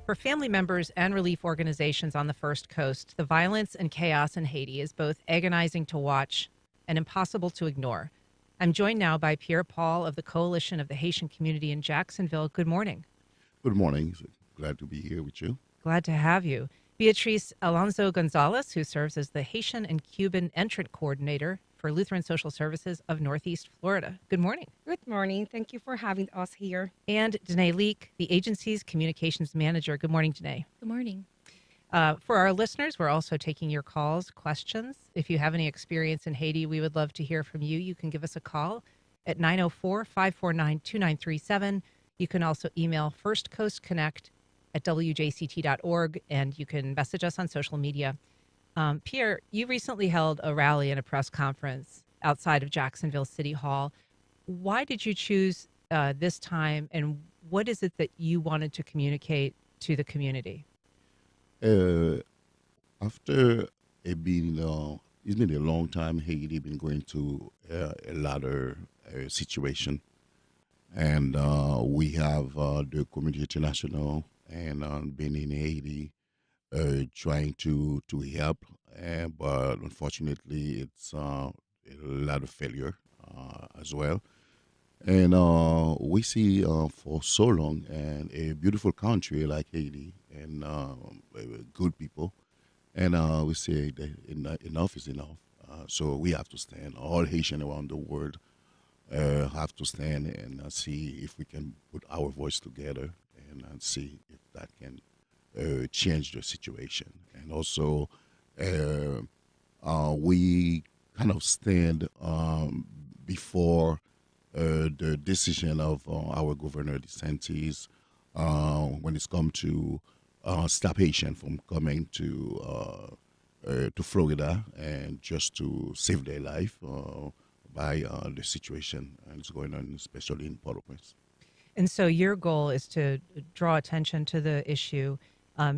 For family members and relief organizations on the First Coast, the violence and chaos in Haiti is both agonizing to watch and impossible to ignore. I'm joined now by Pierre Paul of the Coalition of the Haitian Community in Jacksonville. Good morning. Good morning. Glad to be here with you. Glad to have you. Beatrice Alonso Gonzalez, who serves as the Haitian and Cuban Entrant Coordinator for Lutheran Social Services of Northeast Florida. Good morning. Good morning. Thank you for having us here. And Danae Leek, the agency's communications manager. Good morning, Danae. Good morning. For our listeners, we're also taking your calls, questions. If you have any experience in Haiti, we would love to hear from you. You can give us a call at 904-549-2937. You can also email firstcoastconnect@wjct.org, and you can message us on social media. Pierre, you recently held a rally and a press conference outside of Jacksonville City Hall. Why did you choose this time, and what is it that you wanted to communicate to the community? After it's been a long time, Haiti been going through a lot of situation, and we have the Community International and been in Haiti trying to help, but unfortunately, it's a lot of failure as well. And we see for so long and a beautiful country like Haiti and good people, and we say that enough is enough. So we have to stand. All Haitians around the world have to stand and see if we can put our voice together and see if that can change the situation. And also, we kind of stand before the decision of our Governor DeSantis when it's come to stop Haitian from coming to Florida and just to save their life by the situation that's going on, especially in Port-au-Prince. And so your goal is to draw attention to the issue.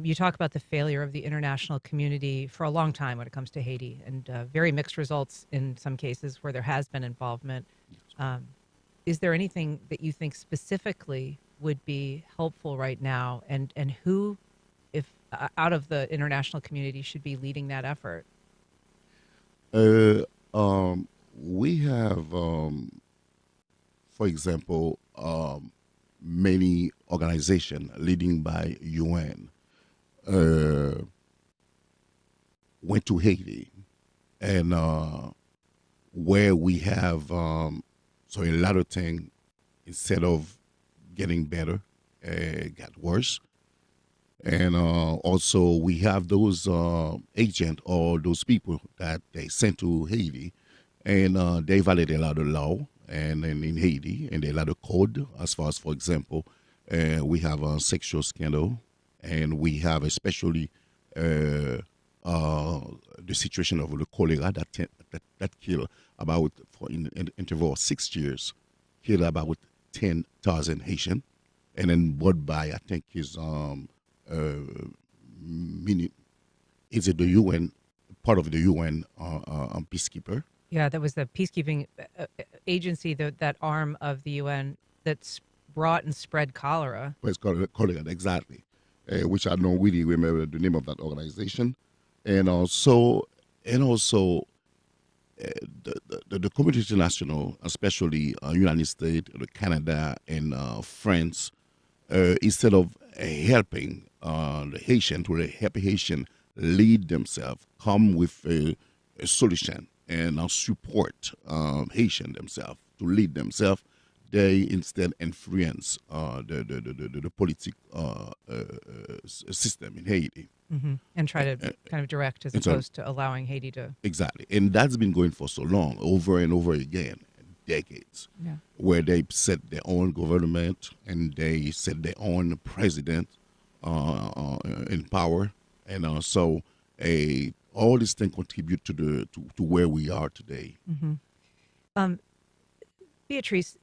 You talk about the failure of the international community for a long time when it comes to Haiti, and very mixed results in some cases where there has been involvement. Is there anything that you think specifically would be helpful right now, and who, if out of the international community, should be leading that effort? We have, for example, many organizations leading by UN went to Haiti, and where we have so a lot of things, instead of getting better, got worse. And also we have those agents or those people that they sent to Haiti, and they violate a lot of law and in Haiti, and a lot of code as far as, for example, we have a sexual scandal, and we have especially the situation of the cholera that killed about, for in interval of 6 years, killed about 10,000 Haitian, and then brought by, I think, is it the UN, part of the UN peacekeeper? Yeah, that was the peacekeeping agency, that arm of the UN that's brought and spread cholera. It's called cholera, exactly, which I don't really remember the name of that organization. And also the Community International, especially United States, Canada, and France, instead of helping the Haitian to help Haitian lead themselves, come with a solution and support Haitian themselves to lead themselves, they instead influence the political system in Haiti. Mm-hmm. And try to kind of direct as opposed to allowing Haiti to... Exactly. And that's been going for so long, over and over again, decades, where they set their own government and they set their own president in power. And so all these things contribute to where we are today. Mm-hmm. Beatrice,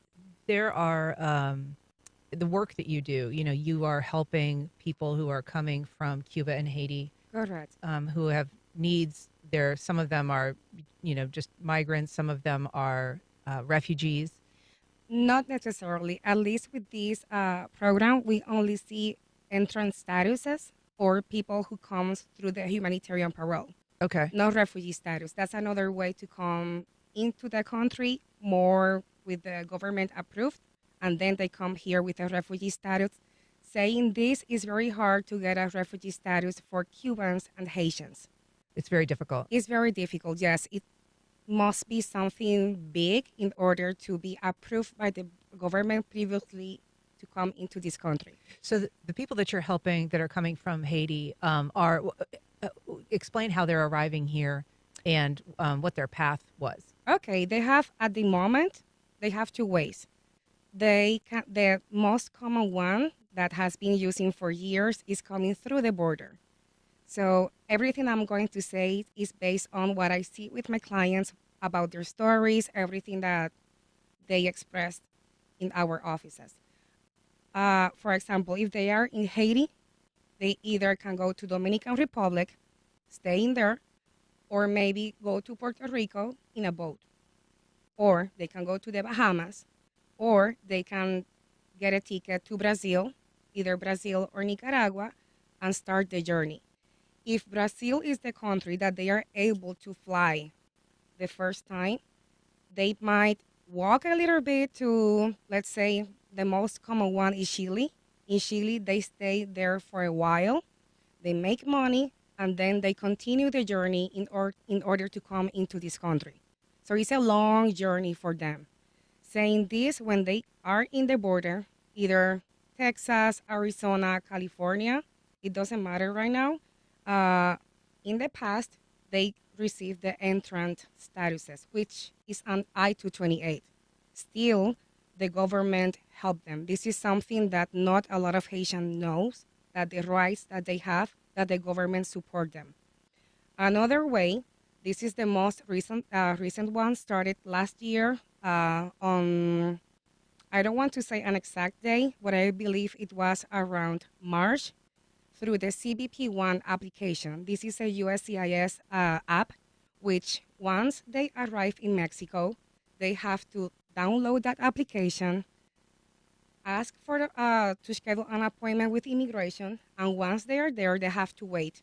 there are... the work that you do, you are helping people who are coming from Cuba and Haiti, Correct. Who have needs. Some of them are, just migrants. Some of them are refugees. Not necessarily. At least with this program, we only see entrance statuses or people who comes through the humanitarian parole, Okay. not refugee status. That's another way to come into the country more with the government approved, and then they come here with a refugee status. Saying this is very hard to get a refugee status for Cubans and Haitians. It's very difficult. It's very difficult, yes. It must be something big in order to be approved by the government previously to come into this country. So the people that you're helping that are coming from Haiti explain how they're arriving here and what their path was. Okay, they have at the moment, they have two ways. The most common one that has been using for years is coming through the border. So everything I'm going to say is based on what I see with my clients about their stories, everything that they expressed in our offices. For example, if they are in Haiti, they either can go to Dominican Republic, stay in there, or maybe go to Puerto Rico in a boat. Or they can go to the Bahamas, or they can get a ticket to Brazil, either Brazil or Nicaragua, and start the journey. If Brazil is the country that they are able to fly the first time, they might walk a little bit to, let's say, the most common one is Chile. In Chile, they stay there for a while, they make money, and then they continue the journey in order to come into this country. So it's a long journey for them. Saying this, when they are in the border, either Texas, Arizona, California, it doesn't matter right now. In the past, they received the entrant statuses, which is an I-228. Still, the government helped them. This is something that not a lot of Haitians knows, that the rights that they have, that the government support them. Another way, this is the most recent one, started last year on, I don't want to say an exact day, but I believe it was around March, through the CBP-1 application. This is a USCIS app, which once they arrive in Mexico, they have to download that application, ask for to schedule an appointment with immigration, and once they are there, they have to wait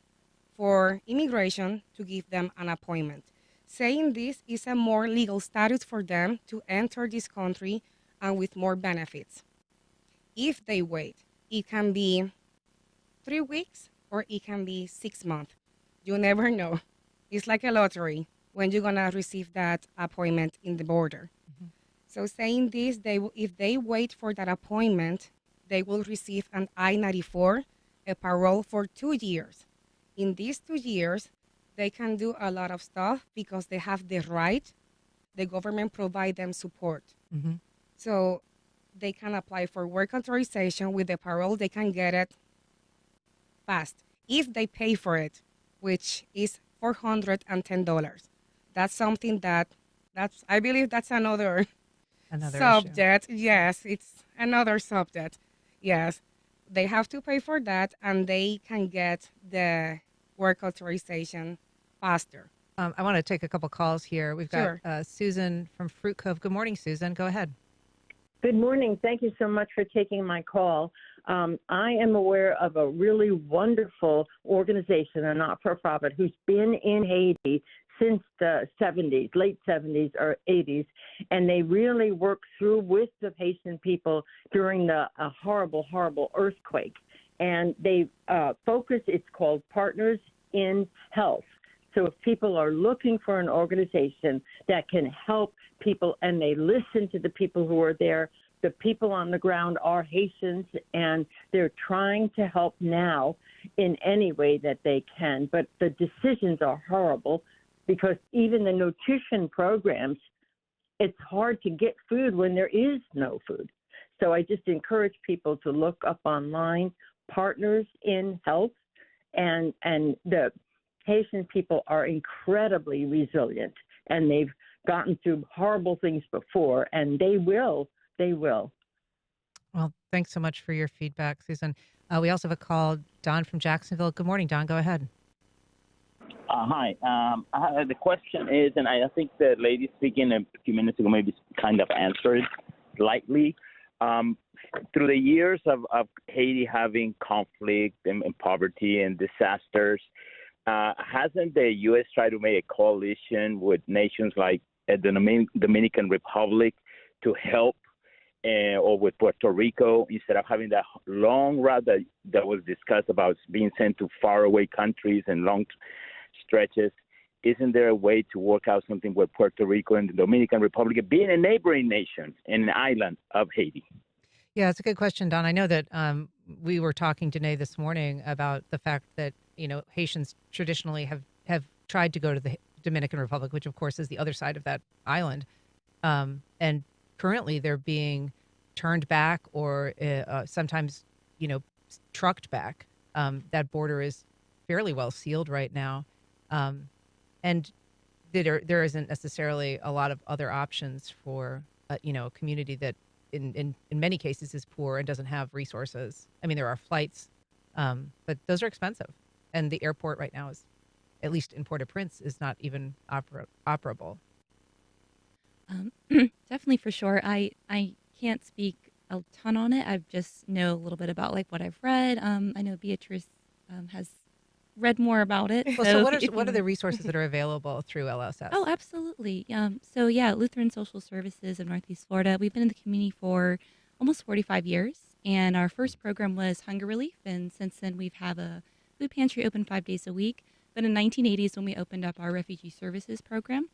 for immigration to give them an appointment. Saying this is a more legal status for them to enter this country and with more benefits. If they wait, it can be 3 weeks or it can be 6 months. You never know. It's like a lottery when you're gonna receive that appointment in the border. Mm-hmm. So saying this, if they wait for that appointment, they will receive an I-94, a parole for 2 years. In these 2 years, they can do a lot of stuff because they have the right. The government provide them support. Mm-hmm. So they can apply for work authorization with the parole. They can get it fast if they pay for it, which is $410. That's something I believe that's another subject. Issue. Yes, it's another subject. Yes, they have to pay for that, and they can get the work authorization faster. I want to take a couple calls here. We've got Susan from Fruit Cove. Good morning, Susan. Go ahead. Good morning. Thank you so much for taking my call. I am aware of a really wonderful organization, a not-for-profit, who's been in Haiti since the 70s, late 70s or 80s, and they really work through with the Haitian people during the horrible, horrible earthquake. And they focus, it's called Partners in Health. So if people are looking for an organization that can help people and they listen to the people who are there, the people on the ground are Haitians, and they're trying to help now in any way that they can. But the decisions are horrible because even the nutrition programs, it's hard to get food when there is no food. So I just encourage people to look up online, Partners in Health, and the Haitian people are incredibly resilient, and they've gotten through horrible things before, and they will. Well, thanks so much for your feedback, Susan. We also have a call, Don from Jacksonville. Good morning, Don. Go ahead. Hi. The question is, and I think the lady speaking a few minutes ago maybe kind of answered lightly, through the years of Haiti having conflict and poverty and disasters, hasn't the U.S. tried to make a coalition with nations like the Dominican Republic to help, or with Puerto Rico, instead of having that long route that was discussed about being sent to faraway countries and long stretches? Isn't there a way to work out something with Puerto Rico and the Dominican Republic, being a neighboring nation and an island of Haiti? Yeah, it's a good question, Don. I know that we were talking today this morning about the fact that, Haitians traditionally have tried to go to the Dominican Republic, which of course is the other side of that island. And currently they're being turned back or sometimes, trucked back. That border is fairly well sealed right now. And there isn't necessarily a lot of other options for, a community that in many cases is poor and doesn't have resources. I mean, there are flights, but those are expensive. And the airport right now is, at least in Port-au-Prince, is not even operable. Definitely, for sure. I can't speak a ton on it. I just know a little bit about what I've read. I know Beatrice has read more about it. Well, so what are the resources that are available through LSS? Oh, absolutely. So Lutheran Social Services of Northeast Florida. We've been in the community for almost 45 years, and our first program was hunger relief, and since then we've had a food pantry open 5 days a week. But in the 1980s, when we opened up our refugee services program,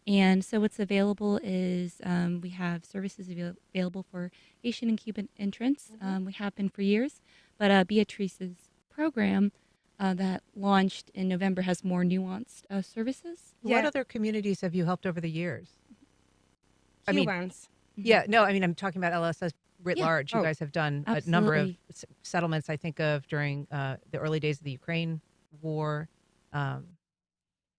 and so what's available is we have services available for Haitian and Cuban entrants. We have been for years, but Beatrice's program that launched in November has more nuanced services. What other communities have you helped over the years? Cubans. I'm talking about LSS writ large. You guys have done absolutely. A number of settlements, I think of during the early days of the Ukraine war.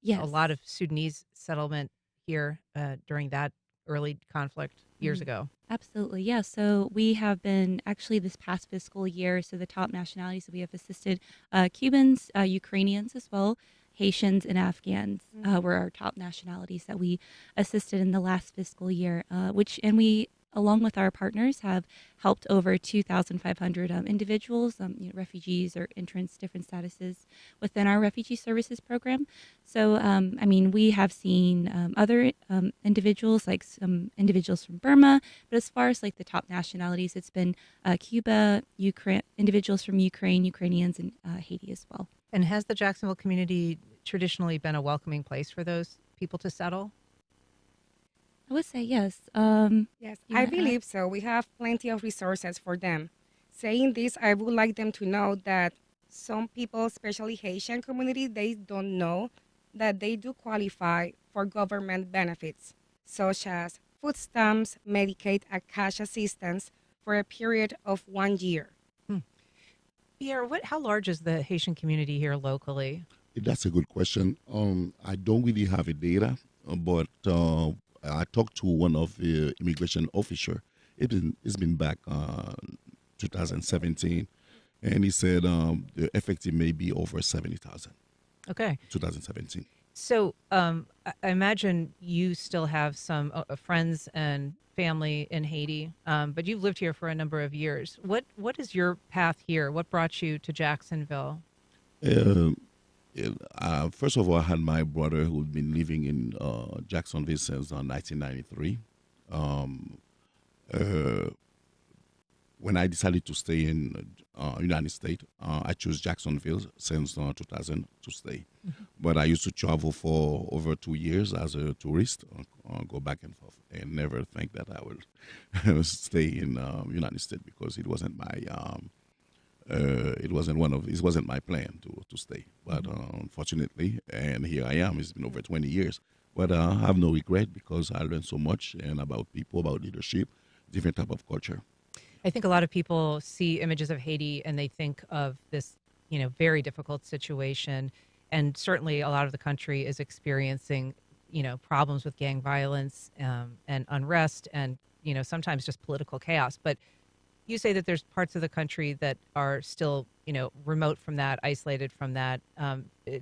Yes. A lot of Sudanese settlement here during that early conflict years ago. Absolutely, yeah. So we have been actually this past fiscal year, so the top nationalities that we have assisted, Cubans, Ukrainians as well, Haitians and Afghans were our top nationalities that we assisted in the last fiscal year, and we, along with our partners, have helped over 2,500 individuals, refugees or entrants, different statuses within our refugee services program. So, we have seen other individuals, like some individuals from Burma, but as far as the top nationalities, it's been Cuba, Ukraine, individuals from Ukraine, Ukrainians, and Haiti as well. And has the Jacksonville community traditionally been a welcoming place for those people to settle? I would say yes. Yes, I believe so. We have plenty of resources for them. Saying this, I would like them to know that some people, especially Haitian community, they don't know that they do qualify for government benefits, such as food stamps, Medicaid, and cash assistance for a period of 1 year. Pierre, how large is the Haitian community here locally? That's a good question. I don't really have a data, but I talked to one of the immigration officer. It's been back 2017, and he said the effective may be over 70,000. Okay. 2017. So I imagine you still have some friends and family in Haiti, but you've lived here for a number of years. What is your path here? What brought you to Jacksonville? First of all, I had my brother who had been living in Jacksonville since 1993. When I decided to stay in United States, I chose Jacksonville since 2000 to stay. Mm-hmm. But I used to travel for over 2 years as a tourist, go back and forth, and never think that I would stay in United States because it wasn't my it wasn't my plan to stay. But unfortunately, and here I am. It's been over 20 years. But I have no regret because I learned so much and about people, about leadership, different type of culture. I think a lot of people see images of Haiti and they think of this, very difficult situation. And certainly a lot of the country is experiencing, problems with gang violence and unrest and, sometimes just political chaos. But you say that there's parts of the country that are still, remote from that, isolated from that.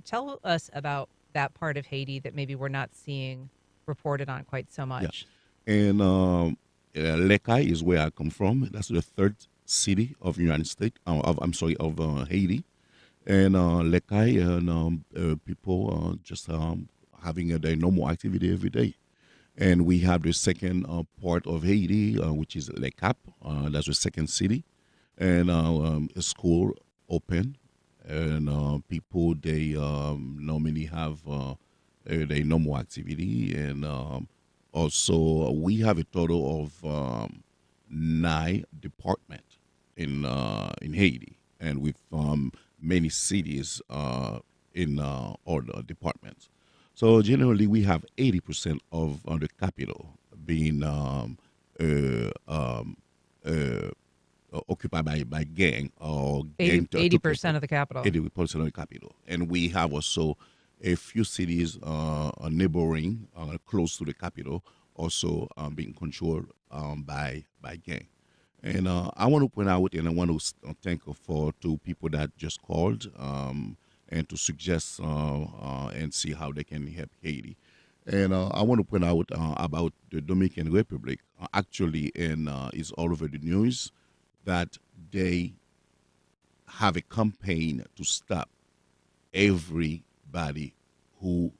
Tell us about that part of Haiti that maybe we're not seeing reported on quite so much. Yeah. And Lekai is where I come from. That's the third city of United States. Of Haiti. And Lekai and people just having their normal activity every day. And we have the second part of Haiti, which is Le Cap. That's the second city, and a school open, and people they normally have their normal activity, and also we have a total of 9 departments in Haiti, and with many cities in all the departments. So generally, we have 80% of the capital being occupied by gang or 80% of the capital. 80% of the capital, and we have also a few cities neighboring, close to the capital, also being controlled by gang. And I want to point out, and I want to thank for 2 people that just called. And to suggest and see how they can help Haiti. And I want to point out about the Dominican Republic. Actually, and it's all over the news that they have a campaign to stop everybody who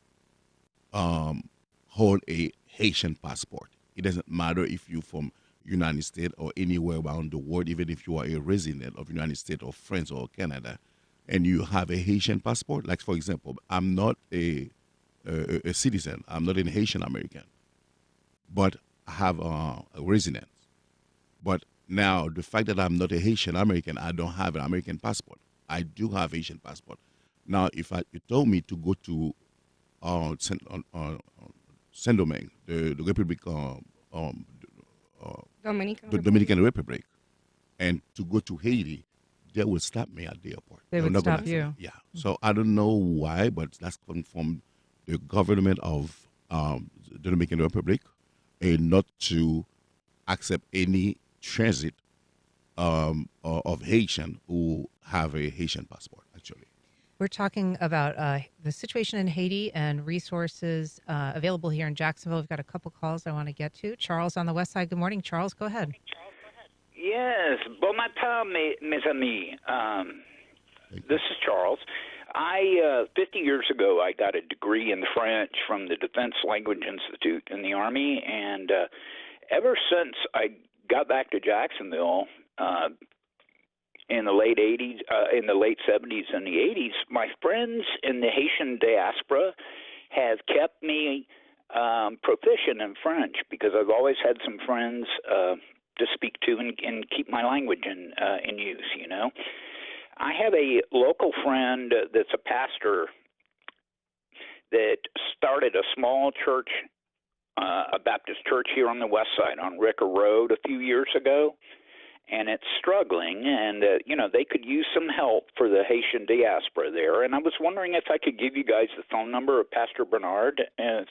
hold a Haitian passport. It doesn't matter if you're from United States or anywhere around the world, even if you are a resident of United States or France or Canada, and you have a Haitian passport. Like, for example, I'm not a citizen. I'm not an Haitian American, but I have a residence. But now, the fact that I'm not a Haitian American, I don't have an American passport. I do have Haitian passport. Now, if you told me to go to Saint-Domingue, the Republic, the Dominican Republic, and to go to Haiti, they will stop me at the airport. They would stop you. Yeah. So I don't know why, but that's coming from the government of the Dominican Republic, and not to accept any transit of Haitian who have a Haitian passport, actually. We're talking about the situation in Haiti and resources available here in Jacksonville. We've got a couple calls I want to get to. Charles on the west side. Good morning, Charles. Go ahead. Yes, bon matin, mes amis. This is Charles. 50 years ago, I got a degree in French from the Defense Language Institute in the Army, and ever since I got back to Jacksonville in the late 80s, in the late 70s and the 80s, my friends in the Haitian diaspora have kept me proficient in French, because I've always had some friends to speak to and keep my language in use, you know. I have a local friend that's a pastor that started a small church, a Baptist church here on the west side on Ricker Road a few years ago, and it's struggling, and, you know, they could use some help for the Haitian diaspora there. And I was wondering if I could give you guys the phone number of Pastor Bernard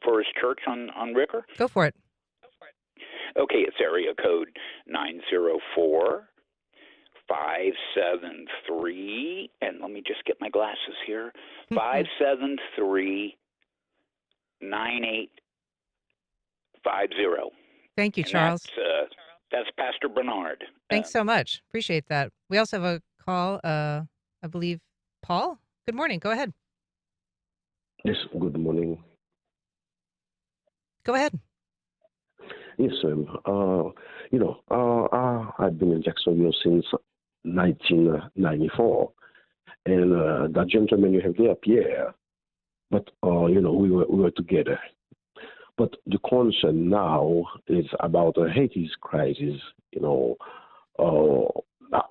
for his church on Ricker. Go for it. Okay, it's area code 904-573, and let me just get my glasses here, 573-9850. Thank you, Charles. That's Pastor Bernard. Thanks so much. Appreciate that. We also have a call, I believe, Paul. Good morning. Go ahead. Yes, good morning. Go ahead. Yes, I've been in Jacksonville since 1994, and that gentleman you have there, Pierre, but we were together. But the concern now is about Haiti's crisis. I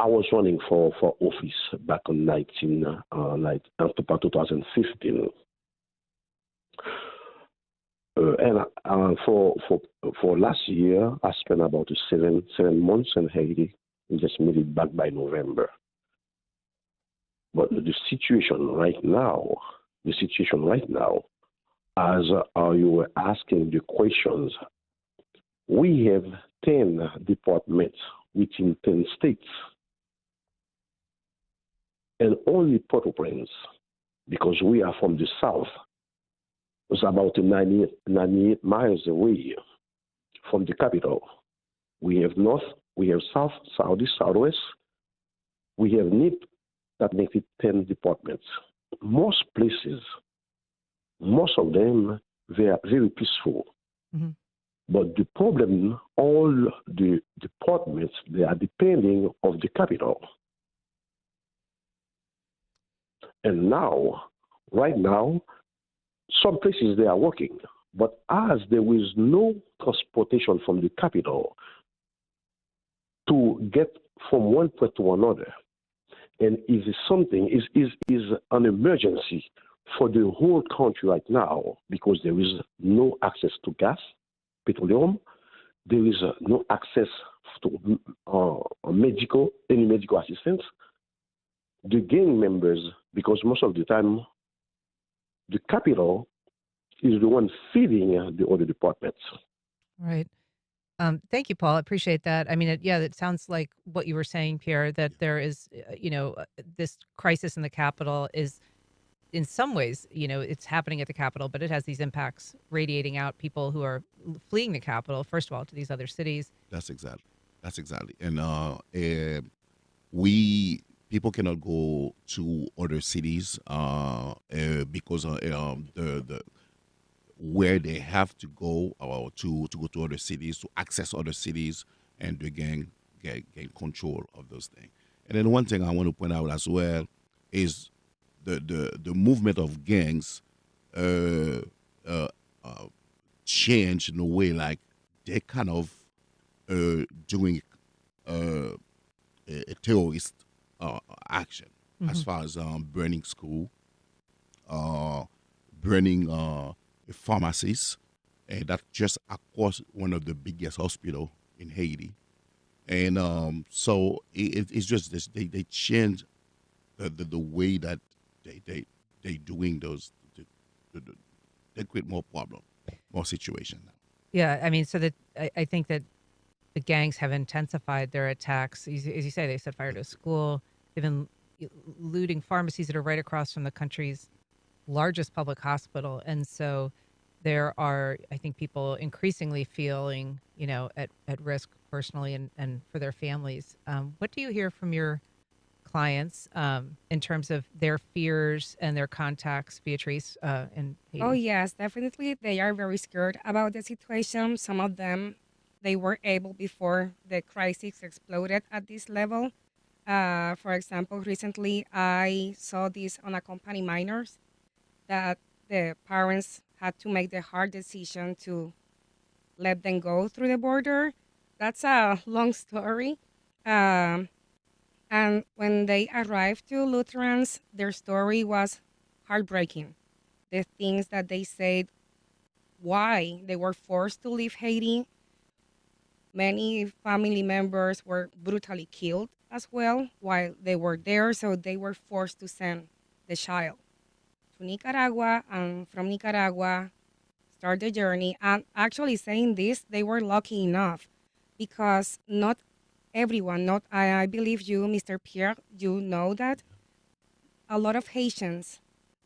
was running for office back in 2015. And for last year, I spent about 7 months in Haiti and just made it back by November. But the situation right now, as you were asking the questions, we have 10 departments within 10 states, and only Port-au-Prince, because we are from the south, was about 98 miles away from the capital. we have north, we have south, southeast, southwest, we have NIP that makes it 10 departments. Most places, most of them, they are very peaceful. Mm-hmm. But the problem, all the departments, they are depending of the capital. And now, right now, some places they are working. But as there is no transportation from the capital to get from one point to another, and is something is an emergency for the whole country right now because there is no access to gas, petroleum, there is no access to any medical assistance. The gang members, because most of the time the capital is the one feeding the other departments. Right. Thank you, Paul. I appreciate that. I mean, it sounds like what you were saying, Pierre, that there is, this crisis in the capital is in some ways, it's happening at the capital, but it has these impacts radiating out people who are fleeing the capital, first of all, to these other cities. That's exactly. And people cannot go to other cities because the where they have to go or to go to other cities, to access other cities, and to gain control of those things. And then one thing I want to point out as well is the movement of gangs change in a way like they're kind of doing a terrorist action as far as burning school, burning pharmacies, and that just across one of the biggest hospital in Haiti. And so it's just this, they change the way that they doing those, they create more problem, more situation now. Yeah, I mean, so that I think that the gangs have intensified their attacks. As you say, they set fire to a school. They've been looting pharmacies that are right across from the country's largest public hospital. And so there are, I think, people increasingly feeling, at risk personally and for their families. What do you hear from your clients in terms of their fears and their contacts, Beatrice, in Haiti? Oh, yes, definitely. They are very scared about the situation. Some of them, they were able before the crisis exploded at this level. For example, recently I saw these unaccompanied minors that the parents had to make the hard decision to let them go through the border. That's a long story. And when they arrived to Lutherans, their story was heartbreaking. The things that they said, why they were forced to leave Haiti. Many family members were brutally killed as well while they were there, so they were forced to send the child to Nicaragua, and from Nicaragua start the journey. And actually saying this, they were lucky enough because not everyone, not I believe you, Mr. Pierre, you know that a lot of Haitians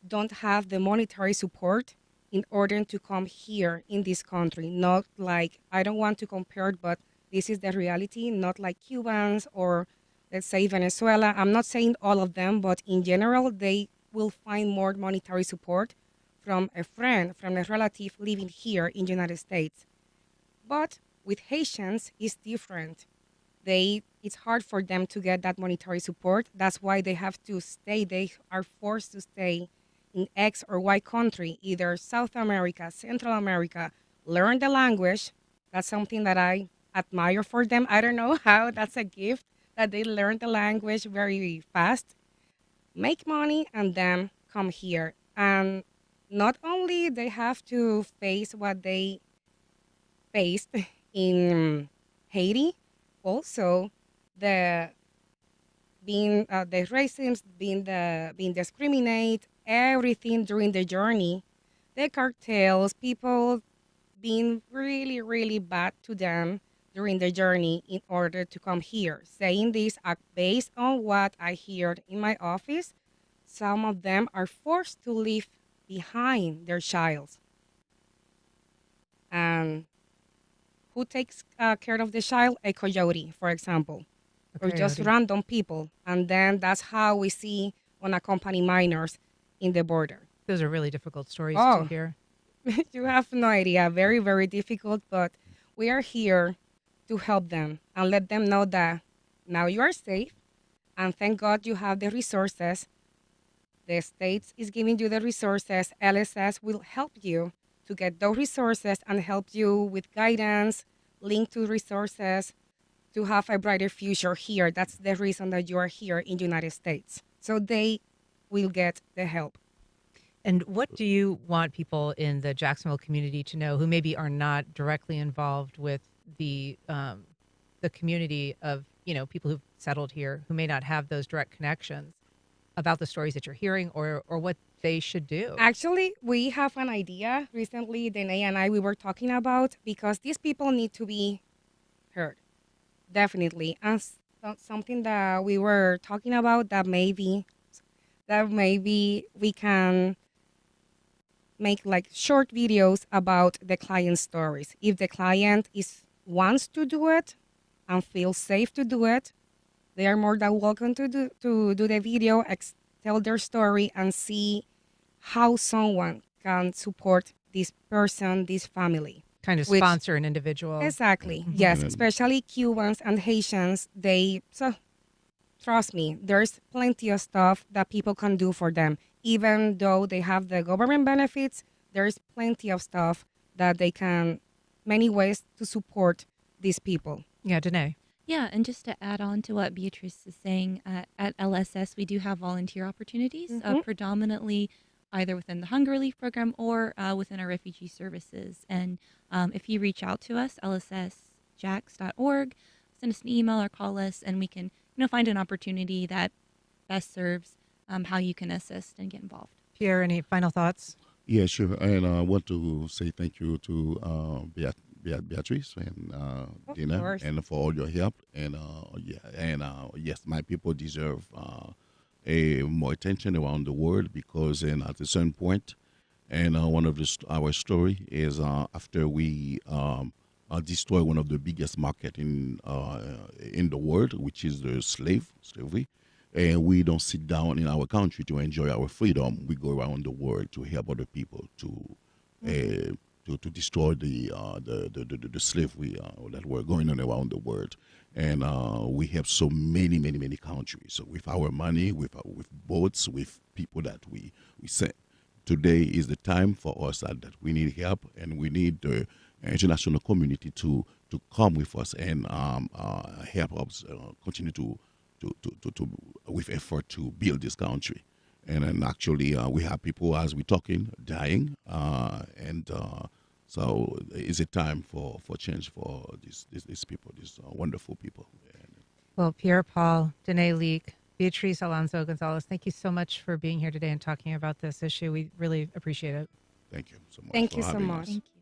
don't have the monetary support in order to come here in this country. Not like, I don't want to compare, but this is the reality, not like Cubans or let's say Venezuela. I'm not saying all of them, but in general, they will find more monetary support from a friend, from a relative living here in the United States. But with Haitians, it's different. It's hard for them to get that monetary support. That's why they have to stay. They are forced to stay in X or Y country, either South America, Central America, learn the language. That's something that I admire for them. I don't know how. That's a gift that they learn the language very fast, make money, and then come here. And not only they have to face what they faced in Haiti, also the racism, being discriminated, everything during the journey, the cartels, people being really, really bad to them during the journey in order to come here. Saying this based on what I heard in my office, some of them are forced to leave behind their child. And who takes care of the child? A coyote, for example, or just coyote. random people. And then that's how we see unaccompanied minors in the border. Those are really difficult stories to Oh, hear. you have no idea. Very, very difficult, but we are here to help them and let them know that now you are safe. And thank God you have the resources. The states is giving you the resources. LSS will help you to get those resources and help you with guidance, link to resources to have a brighter future here. That's the reason that you are here in the United States. So they will get the help. And what do you want people in the Jacksonville community to know who maybe are not directly involved with the community of, people who've settled here, who may not have those direct connections, about the stories that you're hearing or what they should do? Actually, we have an idea recently, Danae and I, we were talking about, because these people need to be heard, definitely. And something that we were talking about that maybe we can make like short videos about the client stories. If the client wants to do it and feels safe to do it, they are more than welcome to do the video, tell their story, and see how someone can support this person, this family. Kind of sponsor an individual. Exactly. Yes, especially Cubans and Haitians. So trust me, there's plenty of stuff that people can do for them. Even though they have the government benefits, there's plenty of stuff that they can, many ways to support these people. Yeah, Danae. Yeah, and just to add on to what Beatrice is saying, at LSS, we do have volunteer opportunities, predominantly either within the Hunger Relief Program or within our refugee services. And if you reach out to us, lssjax.org, send us an email or call us, and we can find an opportunity that best serves how you can assist and get involved. Pierre, any final thoughts? Yeah, sure. And I want to say thank you to Beatrice and Dina, and for all your help. And yes, my people deserve more attention around the world, because at a certain point, and one of our story is after we destroy one of the biggest market in the world, which is the slavery. And we don't sit down in our country to enjoy our freedom. We go around the world to help other people to destroy the slavery that were going on around the world. And we have so many countries. So with our money, with boats, with people that we send. Today is the time for us that we need help, and we need the international community to come with us and help us continue to with effort to build this country. And actually we have people, as we're talking, dying, so it's a time for change for these people, these wonderful people. Well, Pierre Paul, Danae Leak, Beatrice Alonso Gonzalez, thank you so much for being here today and talking about this issue. We really appreciate it. Thank you so much. Thank you so much. Thank you.